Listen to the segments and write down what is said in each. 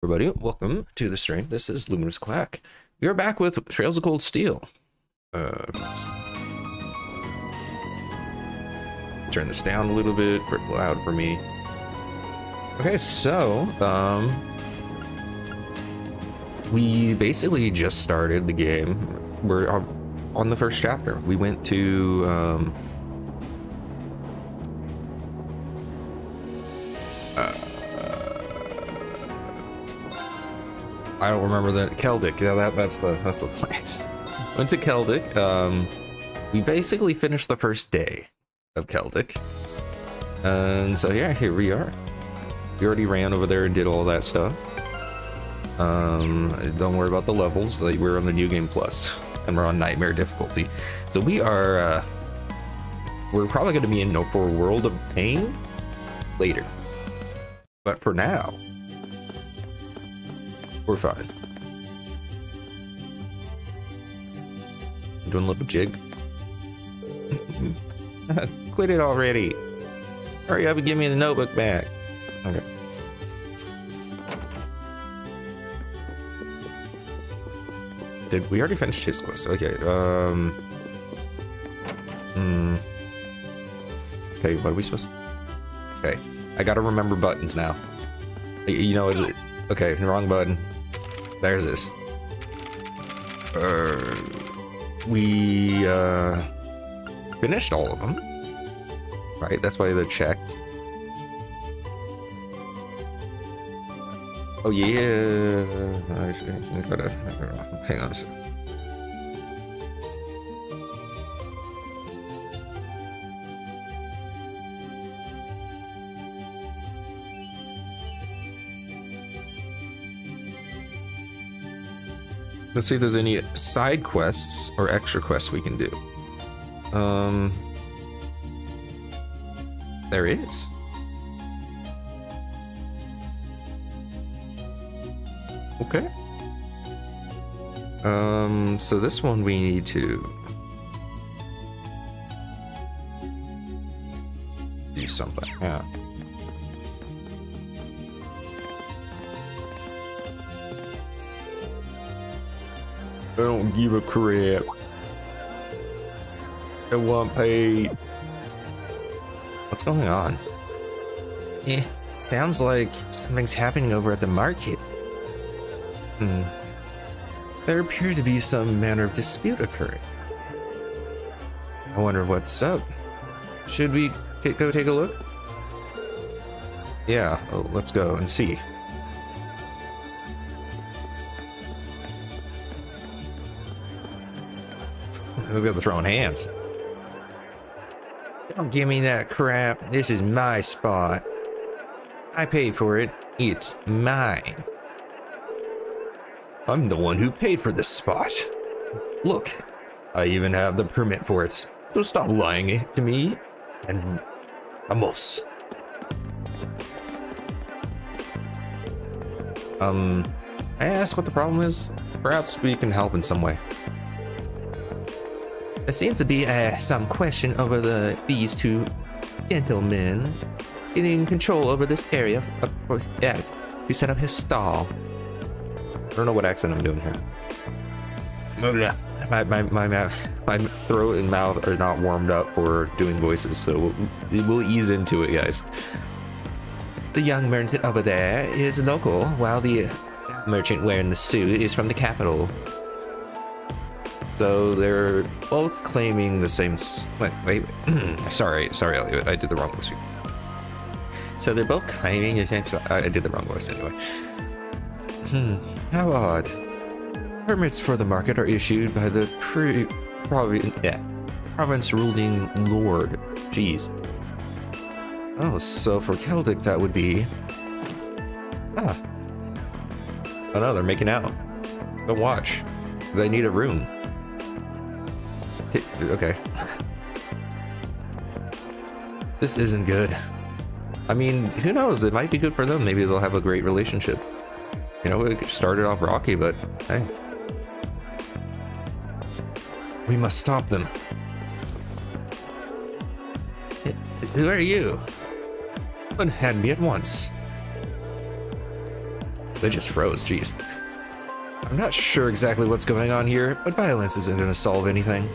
Everybody, welcome to the stream. This is Luminous Quack. We are back with Trails of Cold Steel. Turn this down a little bit, loud for me. Okay, so we basically just started the game. We're on the first chapter. We went to I don't remember the Celdic. Yeah, that's the place. Went to Celdic. We basically finished the first day of Celdic, and so yeah, here we are. We already ran over there and did all that stuff. Don't worry about the levels. Like, we're on the New Game Plus, and we're on Nightmare difficulty. So we are. We're probably going to be in for a World of Pain later, but for now, we're fine. Doing a little jig. Quit it already. Hurry up and give me the notebook back. Okay. Did we already finish his quest? Okay, okay, what are we supposed to... Okay, I gotta remember buttons now. You know, is it... Okay, wrong button. There's this. We finished all of them, right? That's why they're checked. Oh yeah, I gotta hang on a second. Let's see if there's any side quests or extra quests we can do. There is. Okay. So this one we need to do something. Yeah. I don't give a crap. I want paid. What's going on? Eh, sounds like something's happening over at the market. There appears to be some manner of dispute occurring. I wonder what's up. Should we go take a look? Yeah, let's go and see. Let's get the throwing hands. Don't give me that crap. This is my spot. I paid for it. It's mine. I'm the one who paid for this spot. Look, I even have the permit for it. So stop lying to me and vamos. I ask what the problem is. Perhaps we can help in some way. There seems to be some question over these two gentlemen getting control over this area to set up his stall. I don't know what accent I'm doing here. My throat and mouth are not warmed up for doing voices, so we'll ease into it, guys. The young merchant over there is local, while the merchant wearing the suit is from the capital. So they're both claiming the same. Wait. sorry, Elliot. I did the wrong voice. So they're both claiming the same. I did the wrong voice anyway. How odd. Permits for the market are issued by the province ruling lord. Jeez. Oh, so for Celdic that would be. Oh no, they're making out. Don't watch. They need a room. Okay. This isn't good. I mean, who knows? It might be good for them. Maybe they'll have a great relationship. You know, it started off rocky, but hey. We must stop them. Who are you? Unhand me at once. They just froze, jeez. I'm not sure exactly what's going on here, but violence isn't going to solve anything.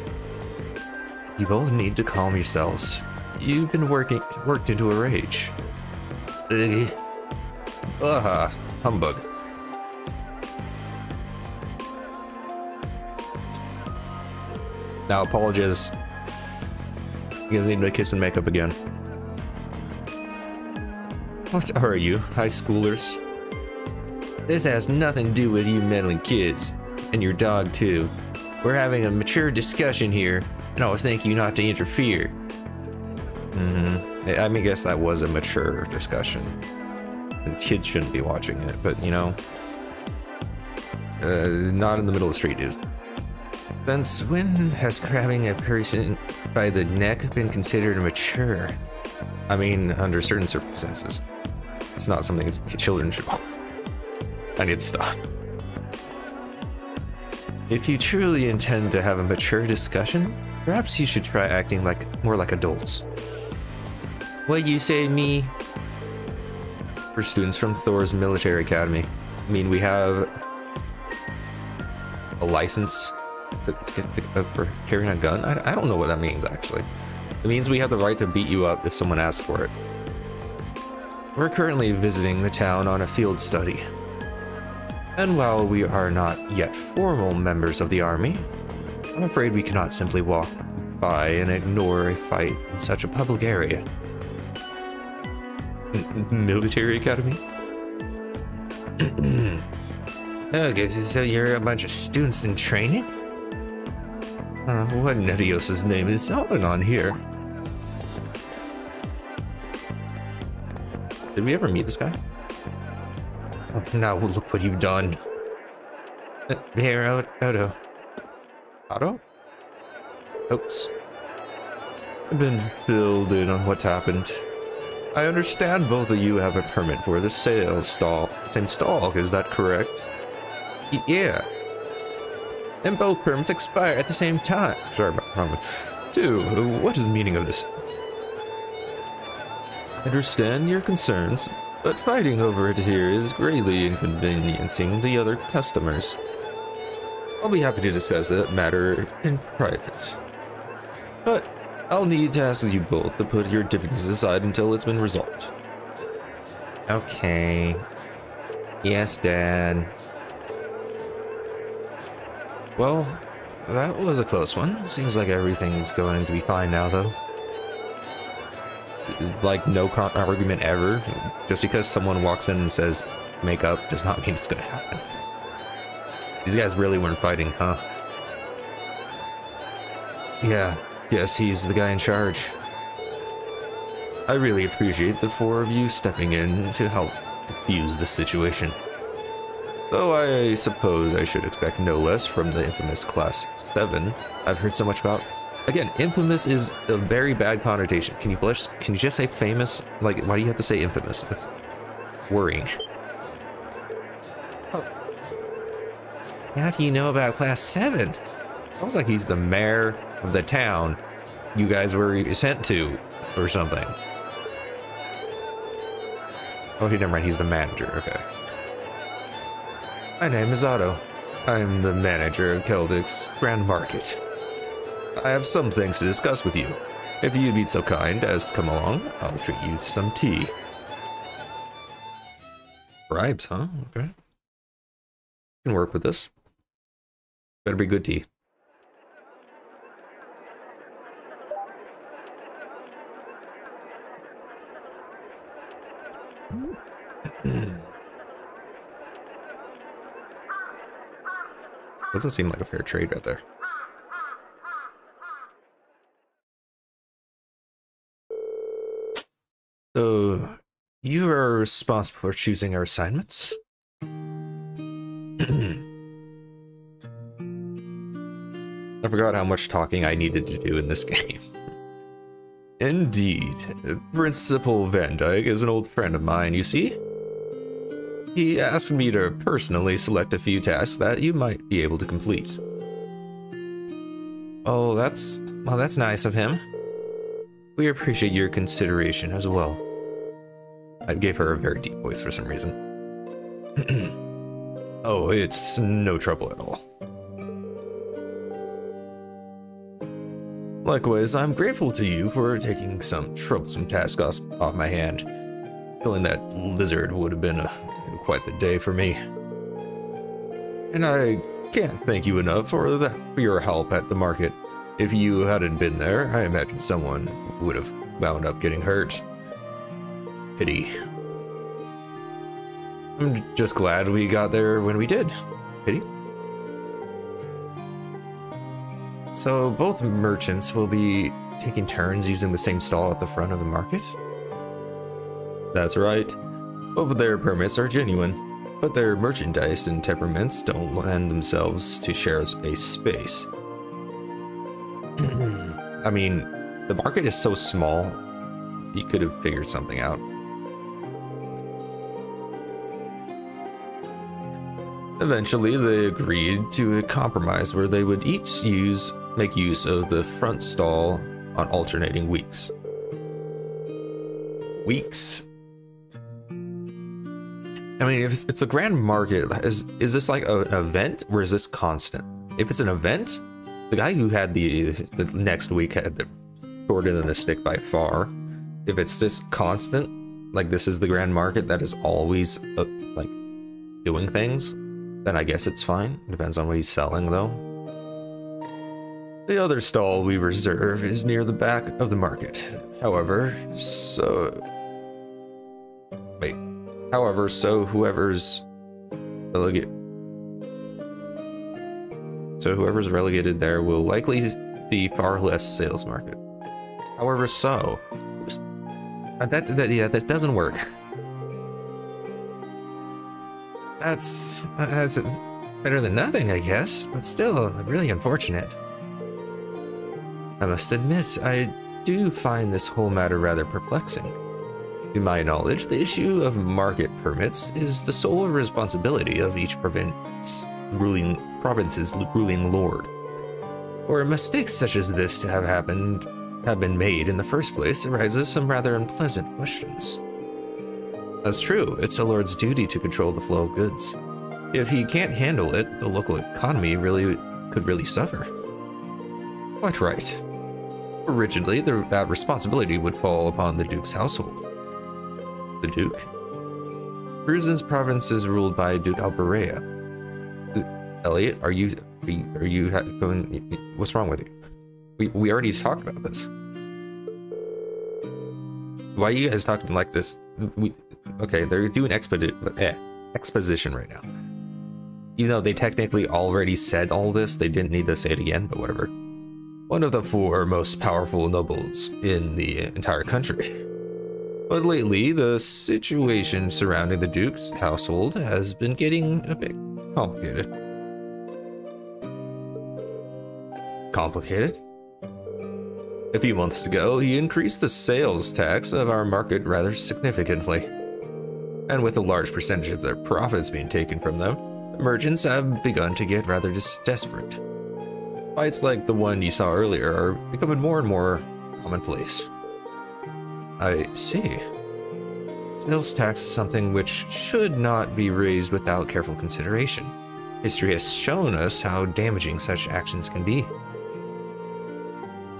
You both need to calm yourselves. You've been worked into a rage. Humbug. Now, apologize. You guys need to kiss and make up again. What are you, high schoolers? This has nothing to do with you meddling kids, and your dog too. We're having a mature discussion here, and I would thank you not to interfere. I mean, I guess that was a mature discussion. The kids shouldn't be watching it, but you know, not in the middle of the street, dude. Since when has grabbing a person by the neck been considered mature? I mean, under certain circumstances. It's not something children should. I need to stop. If you truly intend to have a mature discussion, perhaps you should try acting more like adults. What you say, me? For students from Thor's military academy. I mean, we have a license for carrying a gun. I don't know what that means, actually. It means we have the right to beat you up if someone asks for it. We're currently visiting the town on a field study. And while we are not yet formal members of the army, I'm afraid we cannot simply walk by and ignore a fight in such a public area. Military academy? Okay, so you're a bunch of students in training? What Netios' name is on here? Did we ever meet this guy? Oh, now look what you've done. Here, Otto. Otto? Oops. I've been filled in on what happened. I understand both of you have a permit for the sales stall. Same stall, is that correct? Yeah. And both permits expire at the same time. Sorry about that. Dude, what is the meaning of this? I understand your concerns, but fighting over it here is greatly inconveniencing the other customers. I'll be happy to discuss that matter in private. But I'll need to ask you both to put your differences aside until it's been resolved. Okay. Yes, Dad. Well, that was a close one. Seems like everything's going to be fine now, though. Like, no argument ever. Just because someone walks in and says, make up, does not mean it's gonna happen. These guys really weren't fighting, huh? Yeah, yes, he's the guy in charge. I really appreciate the four of you stepping in to help diffuse the situation. Though I suppose I should expect no less from the infamous Class 7 I've heard so much about. Again, infamous is a very bad connotation. Can you just say famous? Like, why do you have to say infamous? That's worrying. Oh. How do you know about Class 7? Sounds like he's the mayor of the town you guys were sent to, or something. Oh, never mind, he's the manager, okay. My name is Otto. I'm the manager of Celdic's Grand Market. I have some things to discuss with you. If you'd be so kind as to come along, I'll treat you to some tea. Bribes, huh? Okay. Can work with this. Better be good tea. Doesn't seem like a fair trade right there. So, you are responsible for choosing our assignments? I forgot how much talking I needed to do in this game. Indeed. Principal Van Dyke is an old friend of mine, you see? He asked me to personally select a few tasks that you might be able to complete. Oh, that's nice of him. We appreciate your consideration as well. I gave her a very deep voice for some reason. Oh, it's no trouble at all. Likewise, I'm grateful to you for taking some troublesome task off my hand. Killing that lizard would have been quite the day for me. And I can't thank you enough for your help at the market. If you hadn't been there, I imagine someone would have wound up getting hurt. Pity. I'm just glad we got there when we did. Pity. So both merchants will be taking turns using the same stall at the front of the market? That's right. Both of their permits are genuine, but their merchandise and temperaments don't lend themselves to share a space. I mean, the market is so small, you could have figured something out. Eventually, they agreed to a compromise where they would each make use of the front stall on alternating weeks. Weeks? I mean, if it's a grand market, is this like an event or is this constant? If it's an event, the guy who had the next week had the shorter than the stick by far. If it's just constant, like this is the grand market that is always like doing things, then I guess it's fine. Depends on what he's selling though. The other stall we reserve is near the back of the market. However, so whoever's relegated there will likely see far less sales market. However, that doesn't work. That's better than nothing, I guess, but still really unfortunate. I must admit, I do find this whole matter rather perplexing. To my knowledge, the issue of market permits is the sole responsibility of each province's ruling lord. For mistakes such as this to have been made in the first place arises some rather unpleasant questions. That's true, it's a lord's duty to control the flow of goods. If he can't handle it, the local economy could really suffer. Quite right. Originally, that responsibility would fall upon the Duke's household. The Duke? Bruzen's province is ruled by Duke Alberea. Elliot, are you going? What's wrong with you? We already talked about this. Why are you guys talking like this? Okay, they're doing exposition right now. Even though they technically already said all this, they didn't need to say it again, but whatever. One of the 4 most powerful nobles in the entire country. But lately, the situation surrounding the Duke's household has been getting a bit complicated. Complicated? A few months ago, he increased the sales tax of our market rather significantly. And with a large percentage of their profits being taken from them, merchants have begun to get rather desperate. Fights like the one you saw earlier are becoming more and more commonplace. I see. Sales tax is something which should not be raised without careful consideration. History has shown us how damaging such actions can be.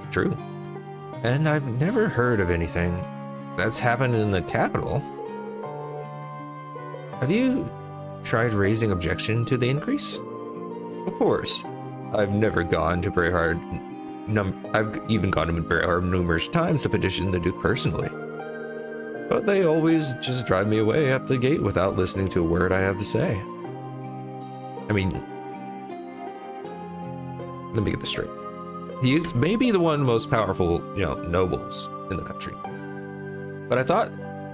True. And I've never heard of anything that's happened in the capital. Have you tried raising objection to the increase? Of course. I've never gone to Brehard. I've even gone to Brehard numerous times to petition the Duke personally. But they always just drive me away at the gate without listening to a word I have to say. I mean, let me get this straight. He is maybe the one most powerful, nobles in the country. But I thought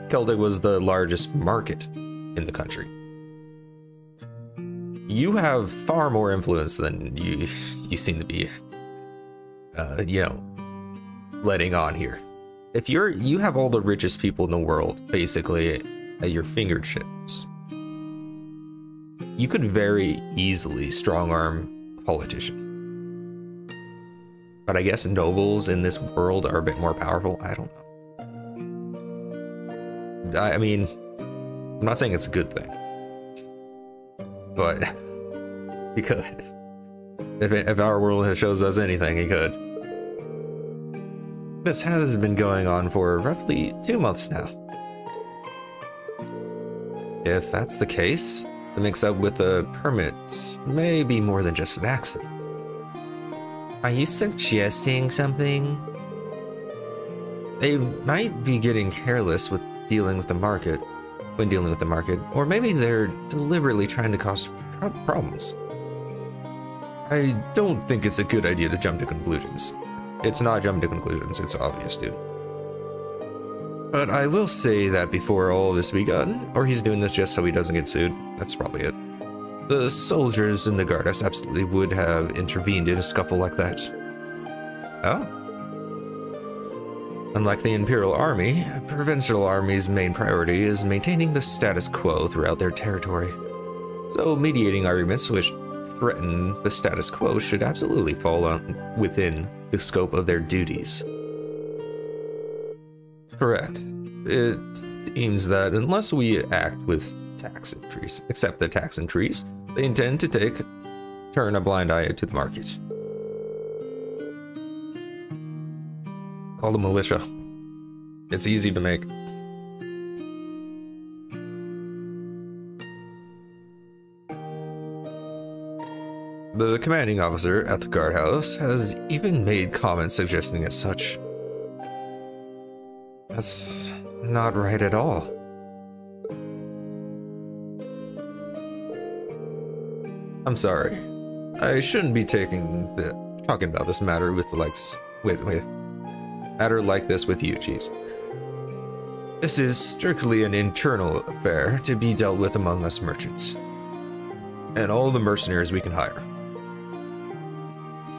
Celdic was the largest market in the country. You have far more influence than you seem to be, letting on here. If you have all the richest people in the world basically at your fingertips, you could very easily strong-arm a politician. But I guess nobles in this world are a bit more powerful. I don't know. I mean, I'm not saying it's a good thing. but he could. If our world shows us anything, he could. This has been going on for roughly 2 months now. If that's the case, the mix-up with the permits may be more than just an accident. Are you suggesting something? They might be getting careless with dealing with the market, or maybe they're deliberately trying to cause problems. I don't think it's a good idea to jump to conclusions. It's not jumping to conclusions, it's obvious, dude. But I will say that before all this begun, or he's doing this just so he doesn't get sued, that's probably it. The soldiers in the Gardas absolutely would have intervened in a scuffle like that. Oh? Unlike the Imperial Army, Provincial Army's main priority is maintaining the status quo throughout their territory. So mediating arguments which threaten the status quo should absolutely fall within the scope of their duties. Correct. It seems that unless we act with accept the tax increase, they intend to turn a blind eye to the market. Call the militia. It's easy to make. The commanding officer at the guardhouse has even made comments suggesting as such. That's not right at all. I'm sorry. I shouldn't be talking about this matter with matter like this with you, Cheese. This is strictly an internal affair to be dealt with among us merchants and all the mercenaries we can hire.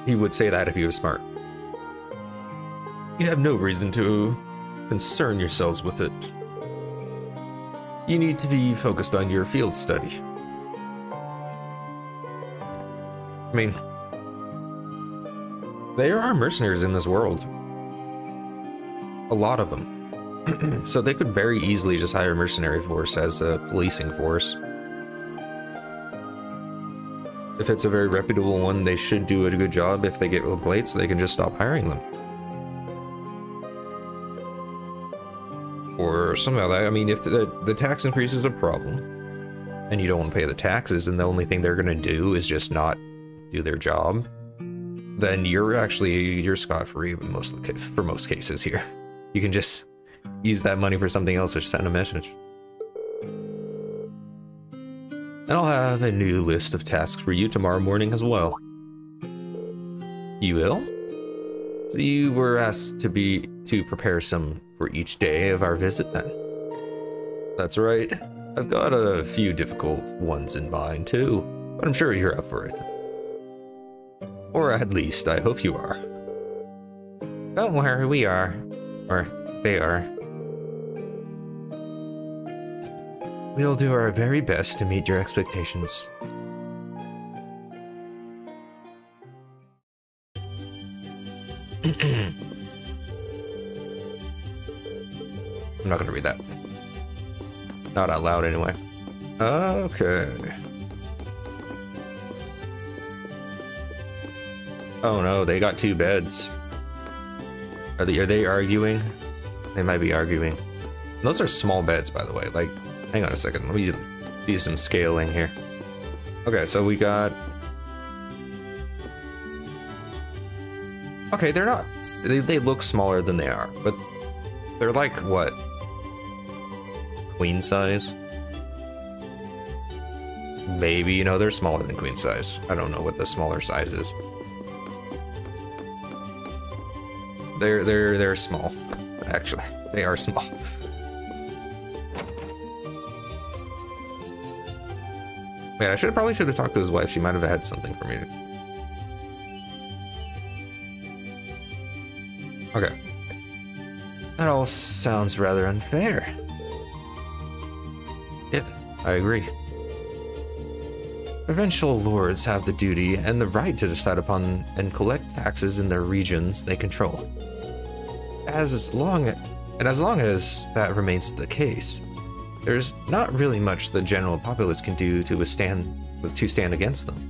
He would say that if he was smart. You have no reason to concern yourselves with it. You need to be focused on your field study. I mean, there are mercenaries in this world. A lot of them. So they could very easily just hire a mercenary force as a policing force. If it's a very reputable one, they should do a good job. If they get complaints, they can just stop hiring them. Or something like that. I mean, if the tax increase is a problem, and you don't want to pay the taxes, and the only thing they're going to do is just not do their job, then you're scot-free for most cases here. You can just use that money for something else or send a message. And I'll have a new list of tasks for you tomorrow morning as well. You will? So you were asked to prepare some for each day of our visit then? That's right. I've got a few difficult ones in mind too, but I'm sure you're up for it. Or at least I hope you are. Don't worry, we are. Or they are. We'll do our very best to meet your expectations. I'm not gonna read that. Not out loud anyway. Okay. Oh no, they got 2 beds. Are they arguing? They might be arguing. Those are small beds, by the way. Like, hang on a second. Let me do some scaling here. Okay, so we got... Okay, they're not... They look smaller than they are, but they're like, what? Queen size? Maybe, you know, they're smaller than queen size. I don't know what the smaller size is. They're small, actually. They are small. Man, I probably should have talked to his wife. She might have had something for me. Okay. That all sounds rather unfair. Yep, I agree. Provincial lords have the duty and the right to decide upon and collect taxes in their regions they control. As long as that remains the case, there's not really much the general populace can do to withstand with to stand against them.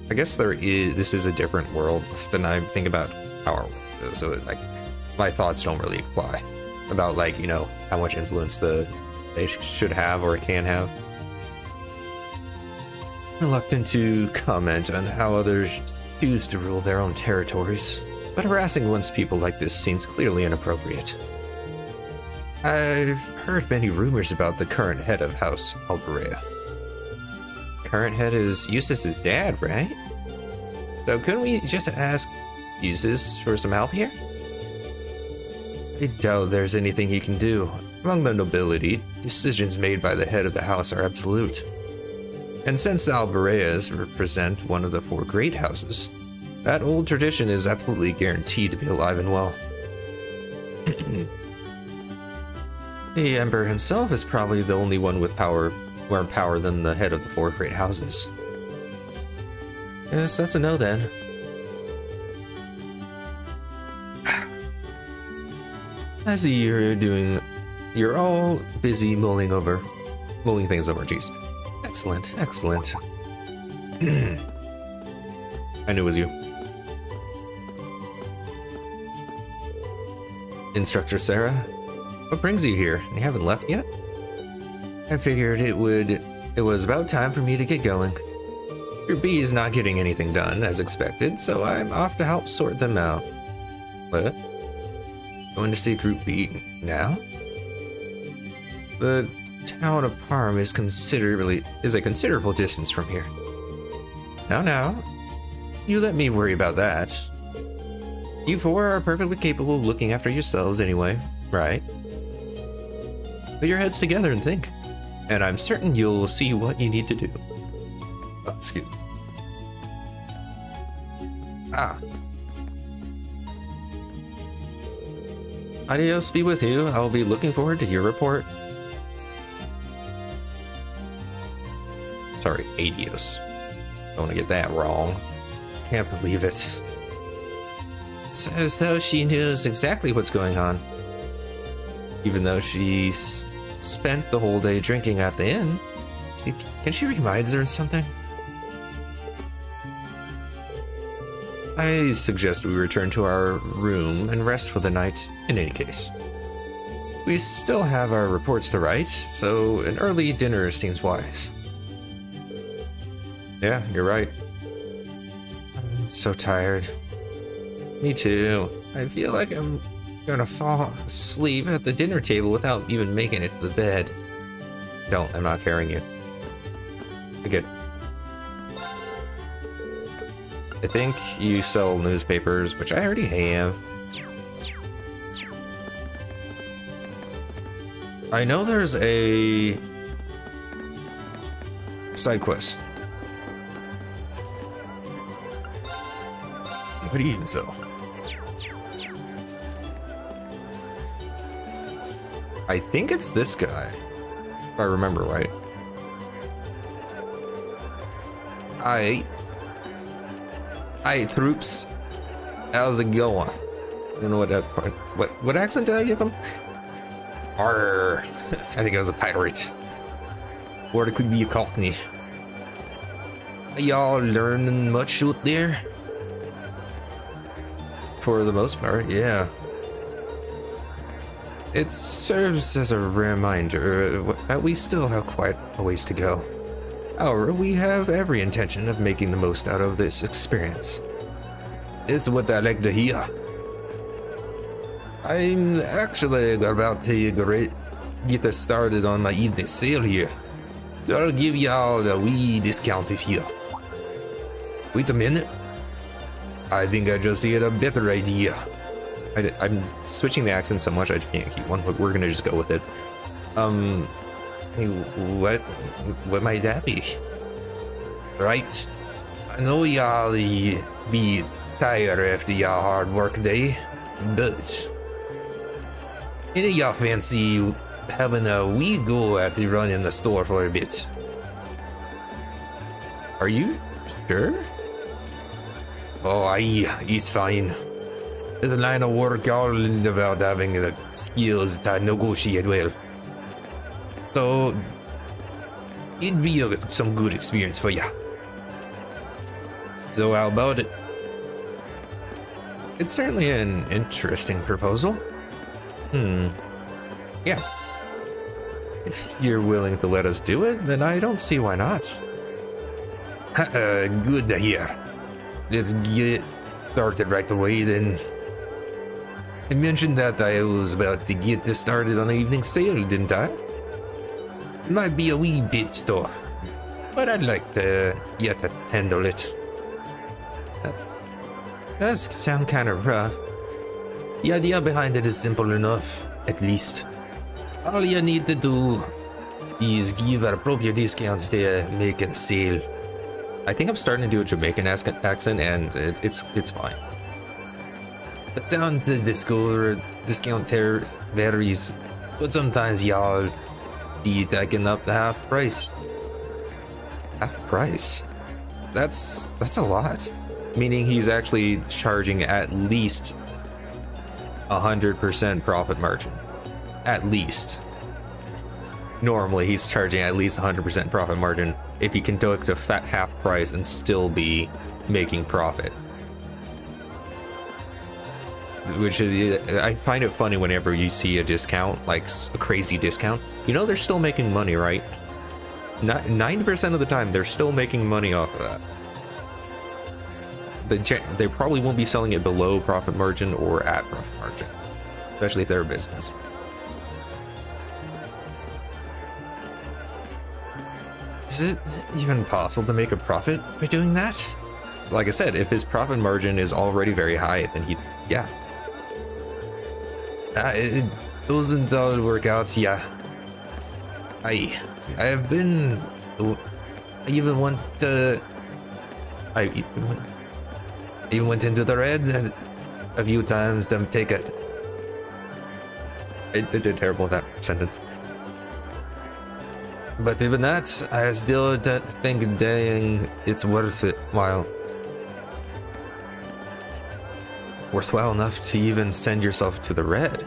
I guess this is a different world than I think about our world, so like my thoughts don't really apply about, like, you know, how much influence they should have or can have. Reluctant to comment on how others choose to rule their own territories, but harassing one's people like this seems clearly inappropriate. I've heard many rumors about the current head of House Alberea. Current head is Eustace's dad, right? So couldn't we just ask Eustace for some help here? I doubt there's anything he can do. Among the nobility, decisions made by the head of the house are absolute. And since Albereas represent one of the 4 great houses, that old tradition is absolutely guaranteed to be alive and well. The Emperor himself is probably the only one with more power than the head of the 4 great houses. Yes, that's a no then. I see you're all busy mulling things over, geez. Excellent, excellent. I knew it was you. Instructor Sarah, what brings you here? You haven't left yet? I figured it was about time for me to get going. Your bee is not getting anything done as expected, so I'm off to help sort them out. What? Going to see Group B now? The town of Parm is a considerable distance from here. Now, you let me worry about that. You 4 are perfectly capable of looking after yourselves anyway, right? Put your heads together and think, and I'm certain you'll see what you need to do. Oh, excuse me. Adios be with you. I'll be looking forward to your report. Sorry, adios. Don't want to get that wrong. Can't believe it. It's as though she knows exactly what's going on. Even though she spent the whole day drinking at the inn. Can she remind her of something? I suggest we return to our room and rest for the night in any case. We still have our reports to write, so an early dinner seems wise. Yeah, you're right. I'm so tired. Me too. I feel like I'm gonna fall asleep at the dinner table without even making it to the bed. Don't, I'm not carrying you. You're good. I think you sell newspapers, which I already have. I know there's a side quest. What do you even sell? I think it's this guy, if I remember right. Hi, troops. How's it going? I don't know what accent did I give him? Arr. I think it was a pirate. Or it could be a cockney. Y'all learning much out there? For the most part, yeah. It serves as a reminder that we still have quite a ways to go. However, we have every intention of making the most out of this experience. It's what I like to hear. I'm actually about to get us started on my evening sale here. So I'll give y'all a wee discount if you. Wait a minute. I think I just had a better idea. I'm switching the accent so much I can't keep one, but we're gonna just go with it. What might that be? Right. I know y'all be tired after y'all hard work day, but any of y'all fancy having a wee go at the running the store for a bit? Are you sure? Oh, aye, it's fine. There's a line of work all about having the skills to negotiate well. So, it'd be some good experience for ya. So how about it? It's certainly an interesting proposal. Yeah. If you're willing to let us do it, then I don't see why not. Good to hear. Let's get started right away then. I mentioned that I was about to get this started on the evening sale, didn't I? It might be a wee bit tough, but I'd like to yet to handle it. That does sound kind of rough. The idea behind it is simple enough, at least. All you need to do is give appropriate discounts to make a sale. I think I'm starting to do a Jamaican accent, and it's fine. The sound to discount there varies, but sometimes y'all be taking up the half price. Half price? That's a lot. Meaning he's actually charging at least 100% profit margin. At least. Normally he's charging at least 100% profit margin if he can do it to half price and still be making profit. Which is, I find it funny whenever you see a discount, like a crazy discount. You know they're still making money, right? 90% of the time they're still making money off of that. They probably won't be selling it below profit margin or at profit margin, especially if they're a business. Is it even possible to make a profit by doing that? Like I said, if his profit margin is already very high, then yeah. It doesn't all work out, yeah. I have been... I even went into the red a few times to take it. I did terrible with that sentence. But even that, I still think dang it's worthwhile enough to even send yourself to the red.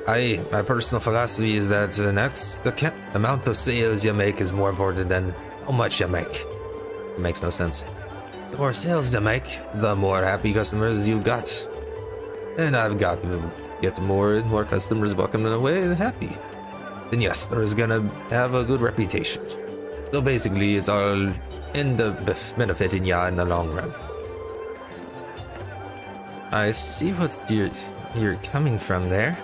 My personal philosophy is that the amount of sales you make is more important than how much you make. It makes no sense. The more sales you make, the more happy customers you got. And I've got to get more and more customers walking away happy. Then yes, there is gonna have a good reputation. So basically, it's all end up benefiting ya in the long run. I see what you're coming from there.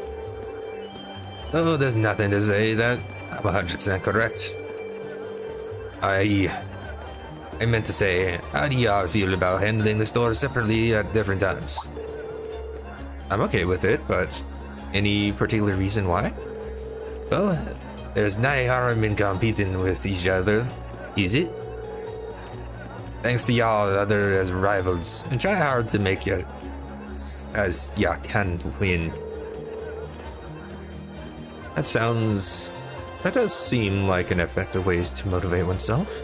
Oh, there's nothing to say that I'm 100% correct. I meant to say, how do y'all feel about handling the store separately at different times? I'm okay with it, but any particular reason why? Well, there's no harm in competing with each other, is it? Thanks to y'all other as rivals, and try hard to make it as ya can win. That does seem like an effective way to motivate oneself.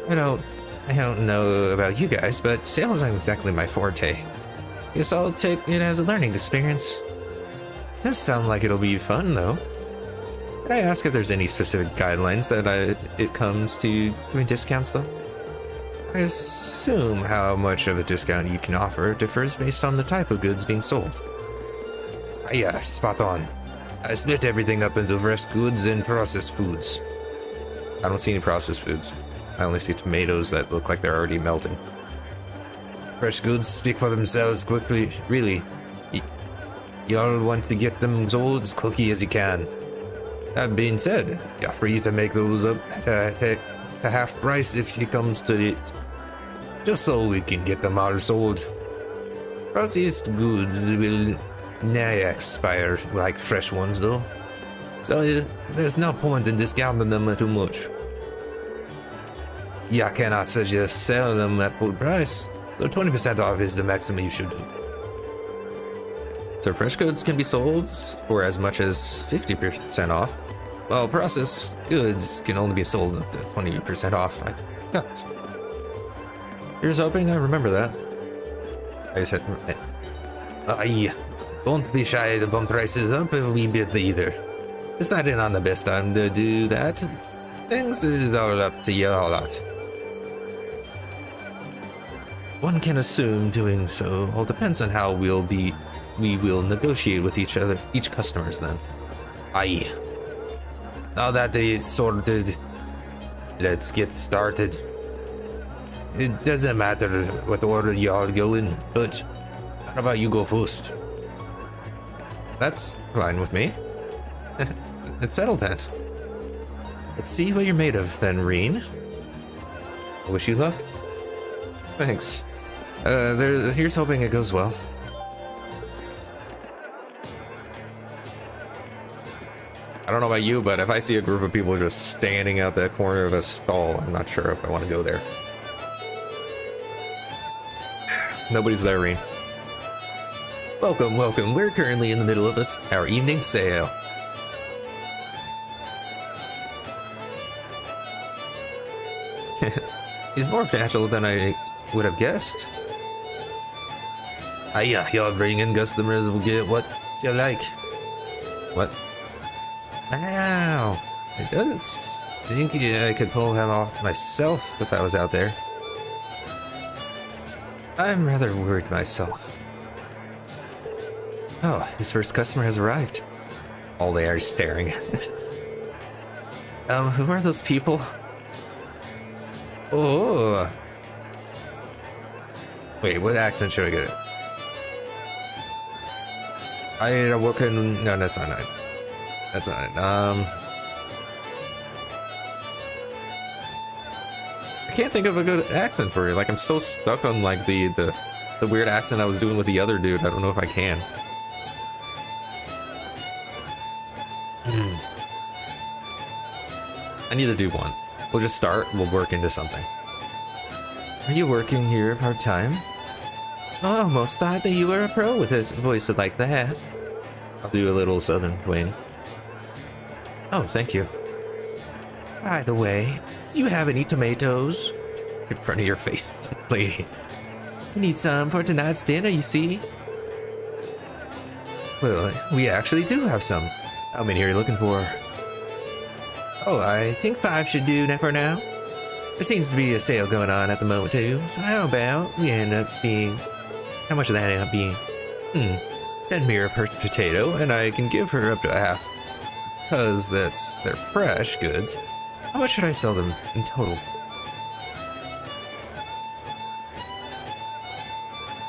I don't know about you guys, but sales aren't exactly my forte. Guess I'll take it as a learning experience. Does sound like it'll be fun though. Can I ask if there's any specific guidelines that it comes to doing discounts though? I assume how much of a discount you can offer differs based on the type of goods being sold. Yeah, spot on. I split everything up into fresh goods and processed foods. I don't see any processed foods. I only see tomatoes that look like they're already melting. Fresh goods speak for themselves quickly, really. Y'all want to get them sold as quickly as you can. That being said, you're free to make those up to half price if it comes to it. Just so we can get them all sold. Processed goods will never expire like fresh ones though. So there's no point in discounting them too much. You cannot just sell them at full price, so 20% off is the maximum you should do. So fresh goods can be sold for as much as 50% off, while processed goods can only be sold up to 20% off. Here's hoping I remember that. I said, don't be shy to bump prices up a wee bit either. Deciding on the best time to do that Things is all up to you all lot. One can assume doing so all depends on how we will negotiate with each other, each customers then. Aye. Now that is sorted, let's get started. It doesn't matter what order y'all go in, but how about you go first? That's fine with me. It's settled then. Let's see what you're made of then, Reen. I wish you luck. Thanks. Here's hoping it goes well. I don't know about you, but if I see a group of people just standing out the corner of a stall, I'm not sure if I want to go there. Nobody's there, Reen. Welcome, welcome. We're currently in the middle of our evening sale. It's more natural than I would have guessed. Yeah, y'all bring in customers will get what you like. What? Wow. I don't think I could pull him off myself if I was out there. I'm rather worried myself. Oh, his first customer has arrived. All they are staring. Who are those people? Oh. Wait, what accent should I get? No, that's not it. That's not it. I can't think of a good accent for you. Like, I'm so stuck on like the weird accent I was doing with the other dude. I don't know if I can. I need to do one. We'll just start. We'll work into something. Are you working here part-time? I almost thought that you were a pro with a voice like that. I'll do a little southern twang. Oh, thank you. By the way, do you have any tomatoes? In front of your face, lady. We need some for tonight's dinner, you see? Well, we actually do have some. How many are you looking for? Oh, I think 5 should do for now. There seems to be a sale going on at the moment too, so how about we end up being... How much of that end up being? Send me her potato, and I can give her up to half. Because they're fresh goods. How much should I sell them in total?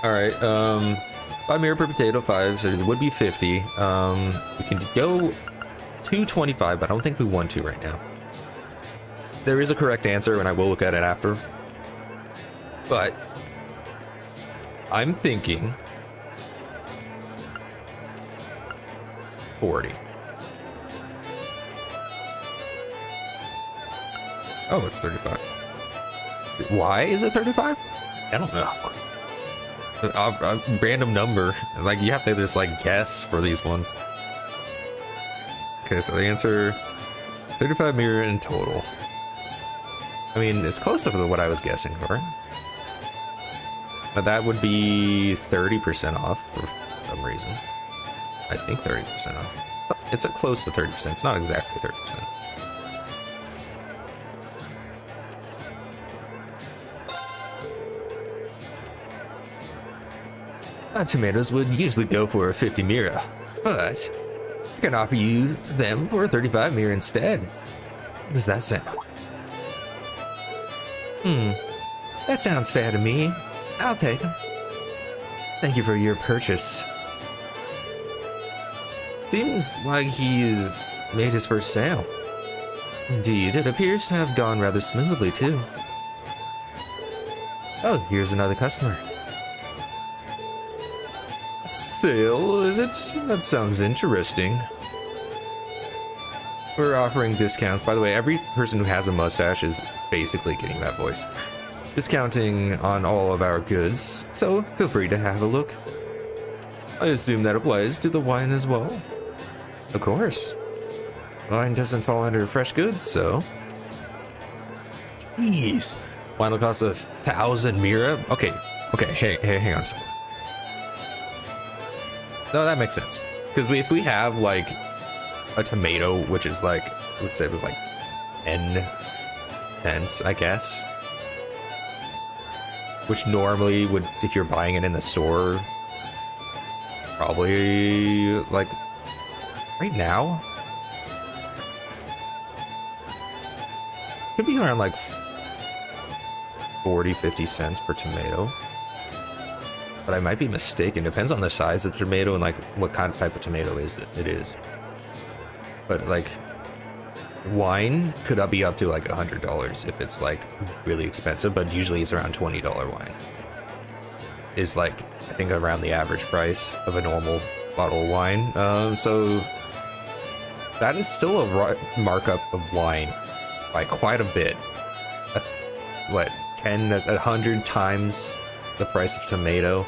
Alright, 5 mirror per potato, 5, so it would be 50. We can go 225, but I don't think we want to right now. There is a correct answer, and I will look at it after. But I'm thinking 40. Oh, it's 35. Why is it 35? I don't know. A random number. Like, you have to just, like, guess for these ones. Okay, so the answer... 35 mirror in total. I mean, it's close to what I was guessing for. But that would be 30% off for some reason. I think 30% off. It's close to 30%. It's not exactly 30%. Tomatoes would usually go for a 50 mira, but I can offer you them for a 35 mira instead. How does that sound? That sounds fair to me. I'll take them. Thank you for your purchase. Seems like he's made his first sale. Indeed, it appears to have gone rather smoothly too. Oh, here's another customer. Sale, is it? That sounds interesting. We're offering discounts. By the way, every person who has a mustache is basically getting that voice. Discounting on all of our goods, so feel free to have a look. I assume that applies to the wine as well. Of course. Wine doesn't fall under fresh goods, so... Jeez. Wine will cost 1,000 mira? Okay, hey, hang on a second. No, that makes sense. Because if we have, like, a tomato, which is like, let's say it was like 10 cents, I guess. Which normally would, if you're buying it in the store, probably like right now, could be around like 40-50 cents per tomato. But I might be mistaken. Depends on the size of the tomato and like what kind of type of tomato it is. But like wine could be up to like $100 if it's like really expensive, but usually it's around $20 wine. Is like I think around the average price of a normal bottle of wine. So that is still a markup of wine by quite a bit. What, 100 times the price of tomato?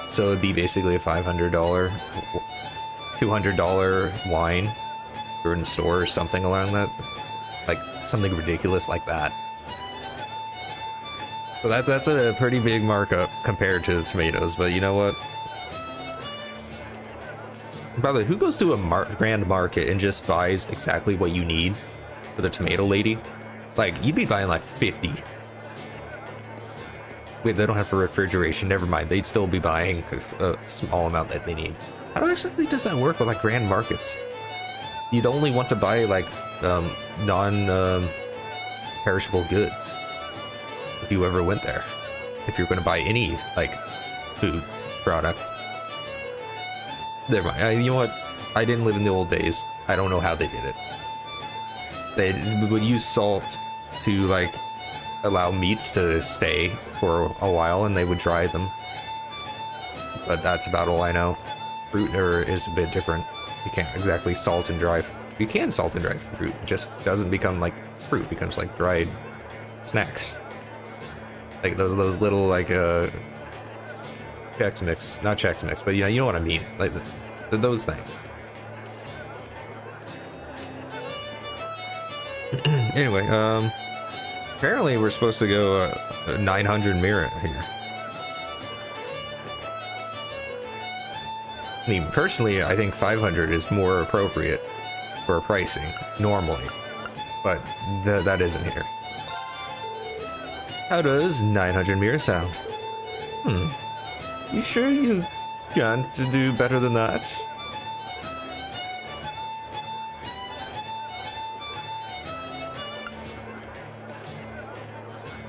So it'd be basically a $500, $200 wine if you're in the store or something along that, like something ridiculous like that. So that's a pretty big markup compared to the tomatoes, but you know what? By the way, who goes to a grand market and just buys exactly what you need for the tomato lady? Like, you'd be buying like 50. Wait, they don't have for refrigeration. Never mind. They'd still be buying a small amount that they need. How exactly does that work with like grand markets? You'd only want to buy like non-perishable goods if you ever went there. If you're going to buy any like food products. Never mind. You know what? I didn't live in the old days. I don't know how they did it. They would use salt to like allow meats to stay for a while, and they would dry them. But that's about all I know. Fruit is a bit different. You can't exactly salt and dry. You can salt and dry fruit. It just doesn't become like fruit. It becomes like dried snacks. Like those little like Chex Mix, not Chex Mix, but you know what I mean. Like those things. Anyway, apparently we're supposed to go 900 mirror here. I mean, personally, I think 500 is more appropriate for pricing, normally. But that isn't here. How does 900 mirror sound? You sure you can't do better than that?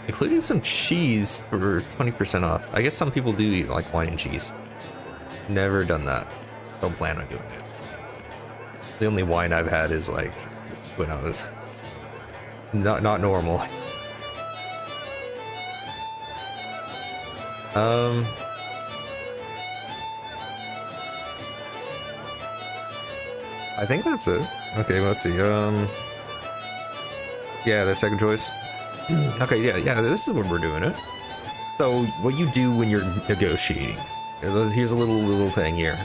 Including some cheese for 20% off. I guess some people do eat like wine and cheese. Never done that. Don't plan on doing it. The only wine I've had is like when I was not normal. I think that's it. Okay, let's see. Yeah, the second choice. Okay, yeah, this is what we're doing it. So, what you do when you're negotiating. Here's a little thing here.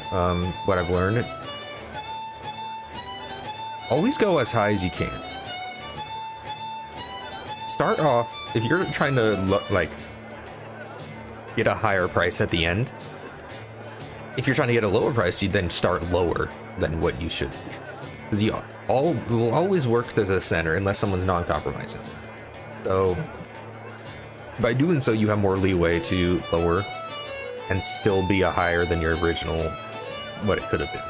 What I've learned. Always go as high as you can. Start off, if you're trying to, like, get a higher price at the end. If you're trying to get a lower price, you then start lower than what you should be. Because you will always work to the center unless someone's non-compromising. So, by doing so, you have more leeway to lower and still be a higher than your original, what it could have been.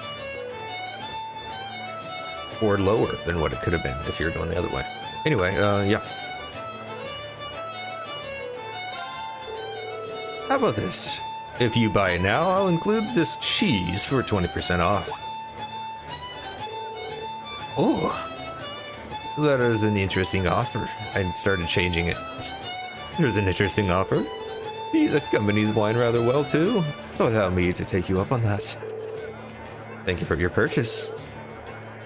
Or lower than what it could have been if you're going the other way. Anyway, yeah. How about this? If you buy it now, I'll include this cheese for 20% off. Oh, that is an interesting offer. I started changing it. Here's an interesting offer. Cheese accompanies wine rather well too, so allow me to take you up on that. Thank you for your purchase.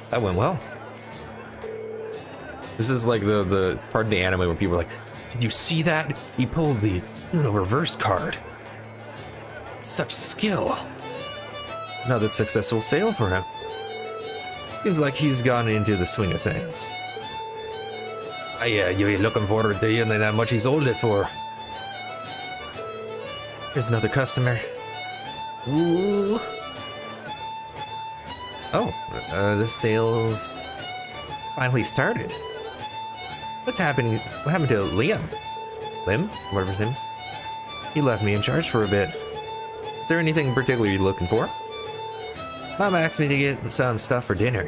That went well. This is like the part of the anime where people are like, did you see that? He pulled the reverse card. Such skill. Another successful sale for him. Seems like he's gone into the swing of things. You're looking forward to hearing how much he sold it for. Here's another customer. Ooh. Oh, the sales finally started. What's happening? What happened to Liam? Lim? Whatever his name is. He left me in charge for a bit. Is there anything particular you're looking for? Mom asked me to get some stuff for dinner.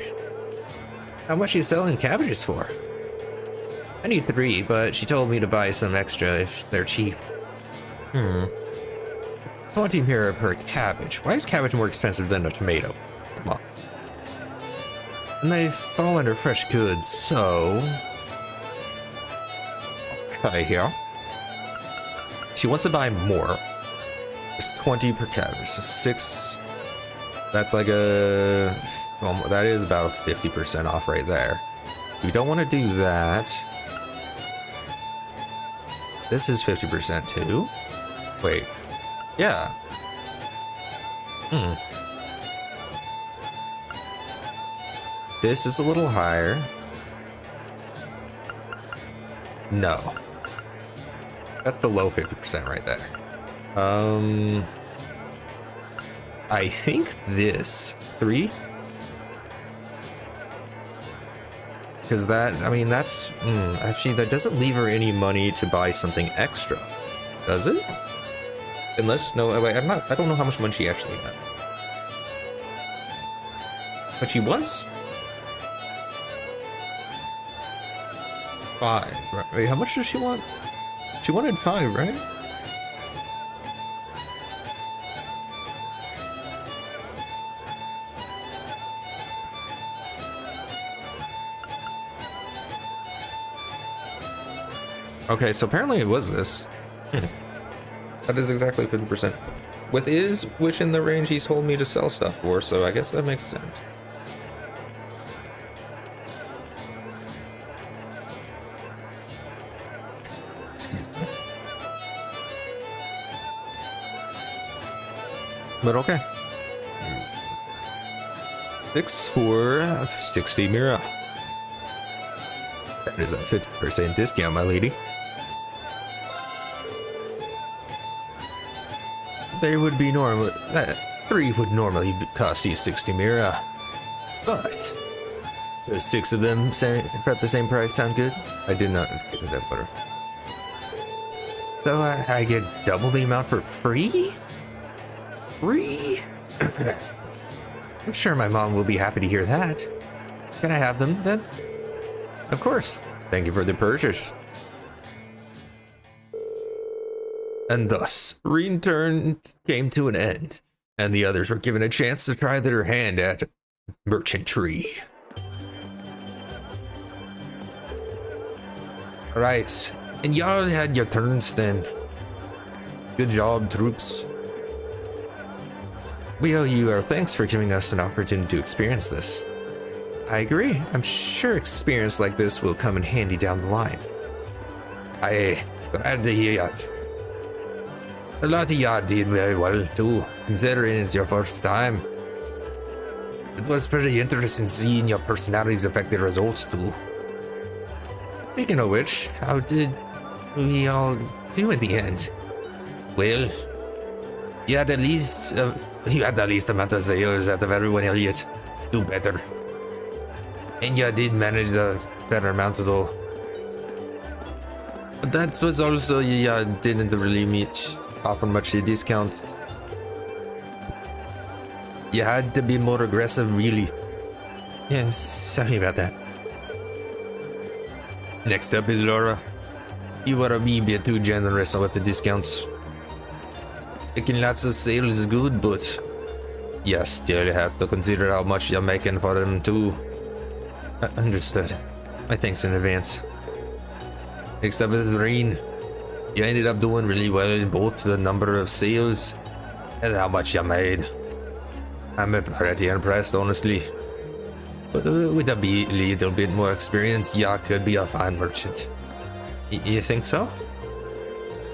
How much are you selling cabbages for? I need 3, but she told me to buy some extra if they're cheap. It's 20 mira per cabbage. Why is cabbage more expensive than a tomato? Come on. And they fall under fresh goods, so... Okay, here. She wants to buy more. There's 20 per cabbage, so 6... That's like a... Well, that is about 50% off right there. We don't want to do that. This is 50% too. Wait. Yeah. This is a little higher. No. That's below 50% right there. I think this 3. Because that, I mean, that's actually that doesn't leave her any money to buy something extra, does it? Unless no, wait, I don't know how much money she actually had. But she wants 5. Right? Wait, how much does she want? She wanted 5, right? Okay, so apparently it was this. That is exactly 50%. Which in the range he's told me to sell stuff for, so I guess that makes sense. Excuse me. But okay. 6 for 60 mira. That is a 50% discount, my lady. There would be normal 3 would normally cost you 60 mira, but the 6 of them at the same price sound good. I did not get that butter. So I get double the amount for free? Free? I'm sure my mom will be happy to hear that. Can I have them then? Of course. Thank you for the purchase. And thus, Reen turn came to an end, and the others were given a chance to try their hand at merchantry. Right, and y'all had your turns then. Good job, troops. We owe you our thanks for giving us an opportunity to experience this. I agree. I'm sure experience like this will come in handy down the line. Glad to hear that. A lot of y'all did very well too, considering it's your first time. It was pretty interesting seeing your personalities affect the results too. Speaking of which, how did we all do in the end? Well, you had the least amount of sales out of everyone else. Do better. And you did manage the better amount though. But that was also, you didn't really offer much discount. You had to be more aggressive, really. Yes, sorry about that. Next up is Laura. You were a wee bit too generous with the discounts. Making lots of sales is good, but you still have to consider how much you're making for them too. Understood. My thanks in advance. Next up is Reen. You ended up doing really well in both the number of sales and how much you made. I'm pretty impressed, honestly. But with a little bit more experience, you could be a fine merchant. You think so?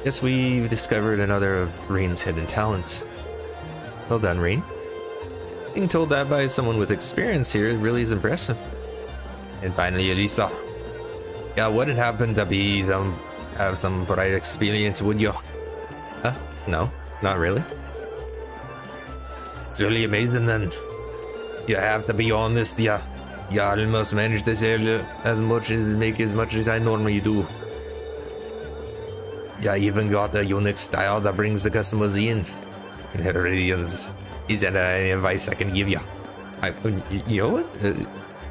Guess we've discovered another of Reen's hidden talents. Well done, Reen. Being told that by someone with experience here really is impressive. And finally, Elisa. Yeah, wouldn't happen to be have some bright experience, would you? No, not really. It's really amazing then. You have to be honest, yeah. Yeah, I must manage this area make as much as I normally do. Yeah, I even got a unique style that brings the customers in. It really is that any advice I can give you? You know what?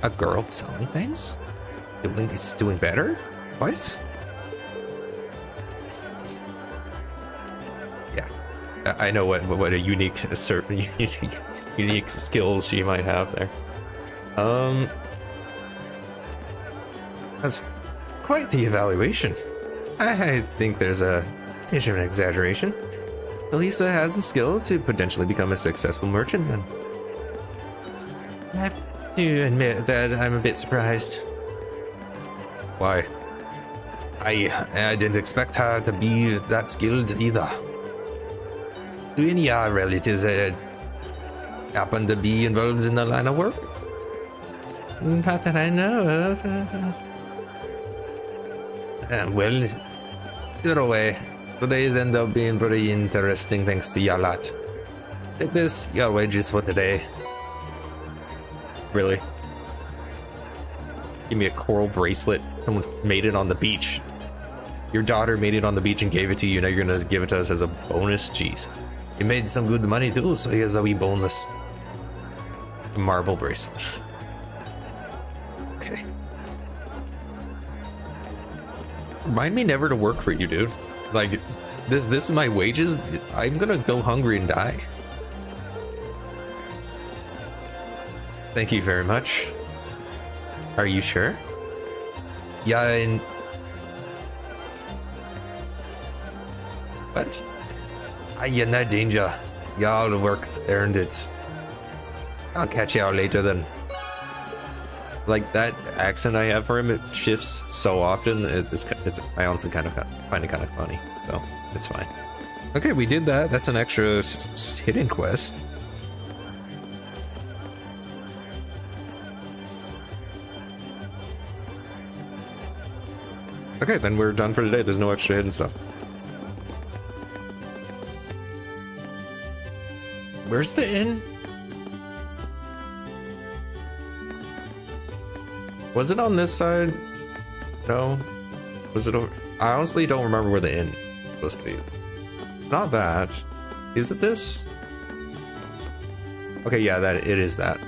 A girl selling things? It's doing better? What? Yeah, I know what a unique unique skills she might have there. That's quite the evaluation. I think there's a bit of an exaggeration. Elisa has the skill to potentially become a successful merchant then. I have to admit that I'm a bit surprised. Why? I didn't expect her to be that skilled either. Do any of our relatives happen to be involved in the line of work? Not that I know of. Well, either way, today's end up being pretty interesting thanks to y'all lot. Take this, your wages for today. Really? Give me a coral bracelet. Someone made it on the beach. Your daughter made it on the beach and gave it to you. Now you're gonna give it to us as a bonus? Jeez. You made some good money too, so here's a wee bonus. A marble bracelet. Okay. Remind me never to work for you, dude. Like, this is my wages. I'm gonna go hungry and die. Thank you very much. Are you sure? Yeah, and... What? You're no danger. Y'all worked, earned it. I'll catch y'all later then. Like, that accent I have for him, it shifts so often. It's I honestly kind of find it kind of funny, so it's fine. Okay, we did that. That's an extra hidden quest. Okay, then we're done for today. There's no extra hidden stuff. Where's the inn? Was it on this side? No. Was it over? I honestly don't remember where the inn is supposed to be. It's not that. Is it this? Okay, yeah, that it is that.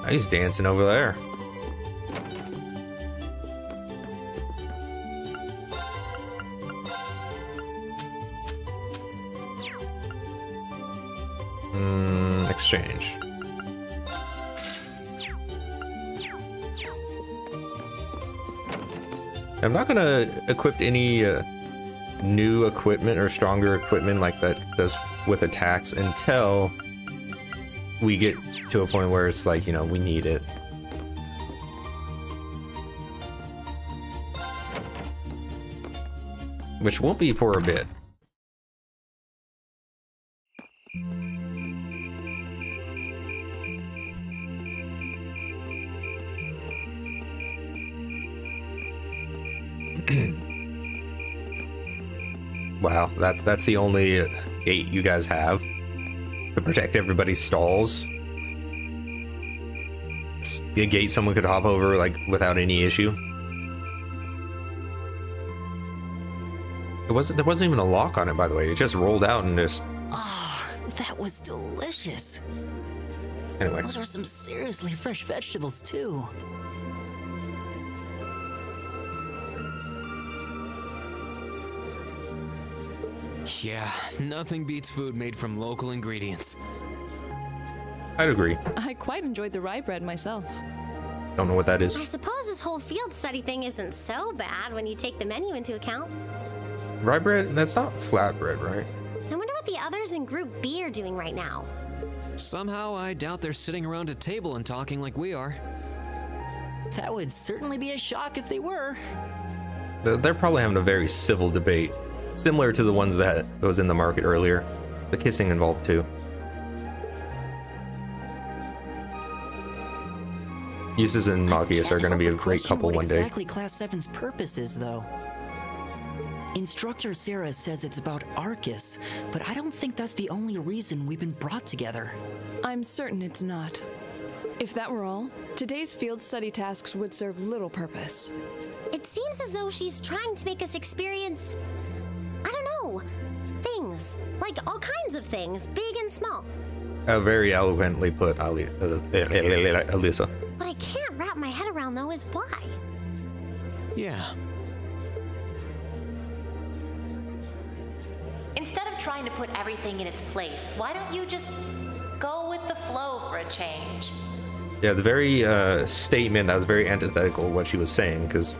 He's dancing over there. Exchange. I'm not gonna equip any new equipment or stronger equipment like that does with attacks until we get to a point where it's like, you know, we need it. Which won't be for a bit. Wow, that's the only gate you guys have to protect everybody's stalls. A gate someone could hop over like without any issue. There wasn't even a lock on it, by the way. It just rolled out and just. Ah, that was delicious. Anyway, those are some seriously fresh vegetables too. Yeah, nothing beats food made from local ingredients. I'd agree. I quite enjoyed the rye bread myself. Don't know what that is. I suppose this whole field study thing isn't so bad when you take the menu into account. Rye bread? That's not flatbread, right? I wonder what the others in Group B are doing right now. Somehow, I doubt they're sitting around a table and talking like we are. That would certainly be a shock if they were. They're probably having a very civil debate. Similar to the ones that was in the market earlier. The kissing involved too. Eustace and Magius are going to be a great couple one day. Exactly Class 7's purpose is, though. Instructor Sarah says it's about Arcus, but I don't think that's the only reason we've been brought together. I'm certain it's not. If that were all, today's field study tasks would serve little purpose. It seems as though she's trying to make us experience, I don't know, things. Like all kinds of things, big and small. Very eloquently put, Alyssa. What I can't wrap my head around, though, is why. Yeah. Instead of trying to put everything in its place, why don't you just go with the flow for a change? Yeah, the very statement that was very antithetical to what she was saying, because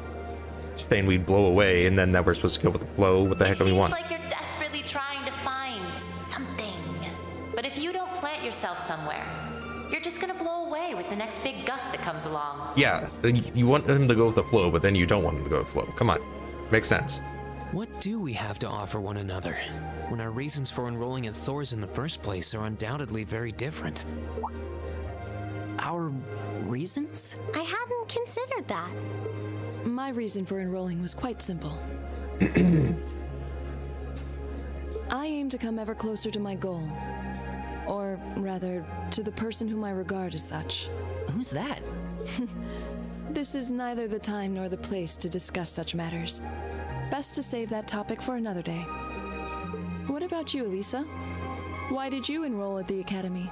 she's saying we'd blow away, and then that we're supposed to go with the flow. What the heck do we want? It seems like you're desperately trying to find something. But if you don't plant yourself somewhere, you're just gonna blow away with the next big gust that comes along. Yeah, you want him to go with the flow, but then you don't want him to go with the flow. Come on, makes sense. What do we have to offer one another, when our reasons for enrolling in Thor's in the first place are undoubtedly very different? Our reasons? I hadn't considered that. My reason for enrolling was quite simple. I aim to come ever closer to my goal. Or rather, to the person whom I regard as such. Who's that? This is neither the time nor the place to discuss such matters. Best to save that topic for another day. What about you, Elisa? Why did you enroll at the academy?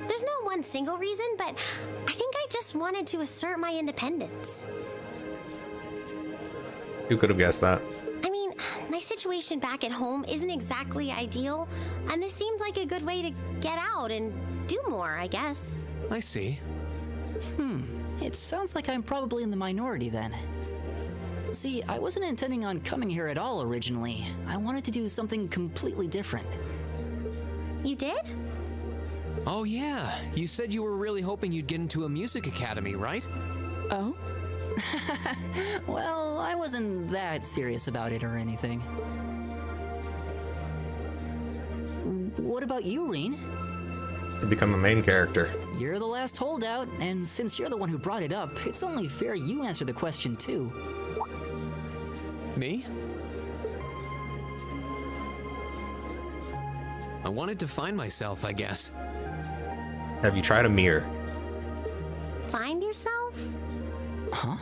There's no one single reason, but I think I just wanted to assert my independence. Who could have guessed that? I mean, my situation back at home isn't exactly ideal, and this seemed like a good way to get out and do more, I guess. I see. It sounds like I'm probably in the minority then. See, I wasn't intending on coming here at all originally. I wanted to do something completely different. You did? Oh yeah, you said you were really hoping you'd get into a music academy, right? Oh? Well, I wasn't that serious about it or anything. What about you, Reen? To become a main character. You're the last holdout, and since you're the one who brought it up, it's only fair you answer the question too. Me? I wanted to find myself, I guess. Have you tried a mirror? Find yourself? Huh?